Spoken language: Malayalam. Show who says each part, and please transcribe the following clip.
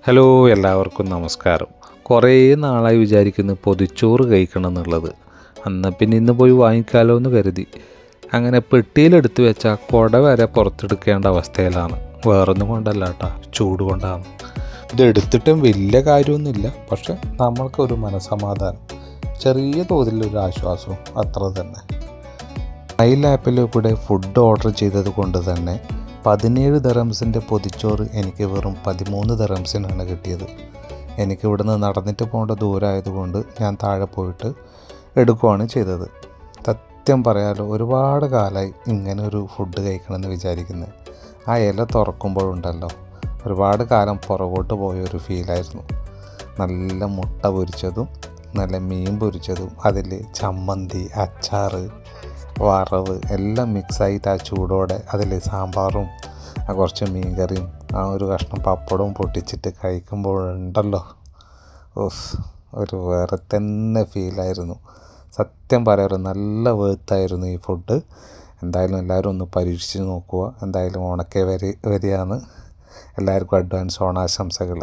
Speaker 1: ഹലോ, എല്ലാവർക്കും നമസ്കാരം. കുറേ നാളായി വിചാരിക്കുന്നു പൊതിച്ചോറ് കഴിക്കണം എന്നുള്ളത്. എന്നാൽ പിന്നെ ഇന്ന് പോയി വാങ്ങിക്കാലോ എന്ന് കരുതി. അങ്ങനെ പെട്ടിയിലെടുത്ത് വെച്ചാൽ കുട വരെ പുറത്തെടുക്കേണ്ട അവസ്ഥയിലാണ്. വേറൊന്നും കൊണ്ടല്ല കേട്ടോ, ചൂട് കൊണ്ടാണ്. ഇതെടുത്തിട്ടും വലിയ കാര്യമൊന്നുമില്ല, പക്ഷെ നമ്മൾക്കൊരു മനസ്സമാധാനം, ചെറിയ തോതിലൊരു ആശ്വാസവും അത്ര തന്നെ. മൈൽ ആപ്പിൽ കൂടെ ഫുഡ് ഓർഡർ ചെയ്തത് കൊണ്ട് തന്നെ 17 ദിറംസിൻ്റെ പൊതിച്ചോറ് എനിക്ക് വെറും 13 ദിറംസിനാണ് കിട്ടിയത്. എനിക്കിവിടുന്ന് നടന്നിട്ട് പോകേണ്ട ദൂരമായതുകൊണ്ട് ഞാൻ താഴെ പോയിട്ട് എടുക്കുകയാണ് ചെയ്തത്. സത്യം പറയാലോ, ഒരുപാട് കാലമായി ഇങ്ങനെ ഒരു ഫുഡ് കഴിക്കണമെന്ന് വിചാരിക്കുന്നത്. ആ ഇല തുറക്കുമ്പോഴുണ്ടല്ലോ, ഒരുപാട് കാലം പുറകോട്ട് പോയൊരു ഫീലായിരുന്നു. നല്ല മുട്ട പൊരിച്ചതും നല്ല മീൻ പൊരിച്ചതും അതിൽ ചമ്മന്തി, അച്ചാർ, വറവ് എല്ലാം മിക്സായിട്ട് ആ ചൂടോടെ അതിൽ സാമ്പാറും കുറച്ച് മീൻ കറിയും ആ ഒരു കഷ്ണം പപ്പടവും പൊട്ടിച്ചിട്ട് കഴിക്കുമ്പോഴുണ്ടല്ലോ, ഒരു വേറെ തന്നെ ഫീലായിരുന്നു. സത്യം പറയാറ് നല്ല വേർത്തായിരുന്നു ഈ ഫുഡ്. എന്തായാലും എല്ലാവരും ഒന്ന് പരീക്ഷിച്ച് നോക്കുക. എന്തായാലും ഓണക്കെ വരികയാണ്. എല്ലാവർക്കും അഡ്വാൻസ് ഓണാശംസകൾ.